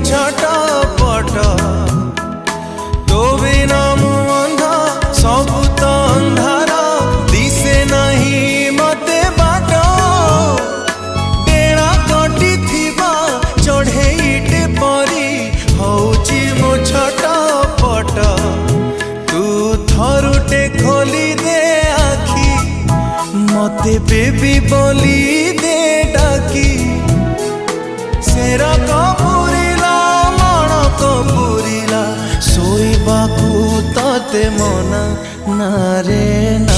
छटपट तो बिना मु अंधा सबु तो अंधार दिसे नहीं मते बाट डेणा कटी थिबा चढ़ेईटे परी हौची मो छटपट तू थरुटे खोली दे आखी मते बेबी बोली दे डाकी सेरा कपूरिला मन कपूरिला सोईबाकू तते मना ना रे ना।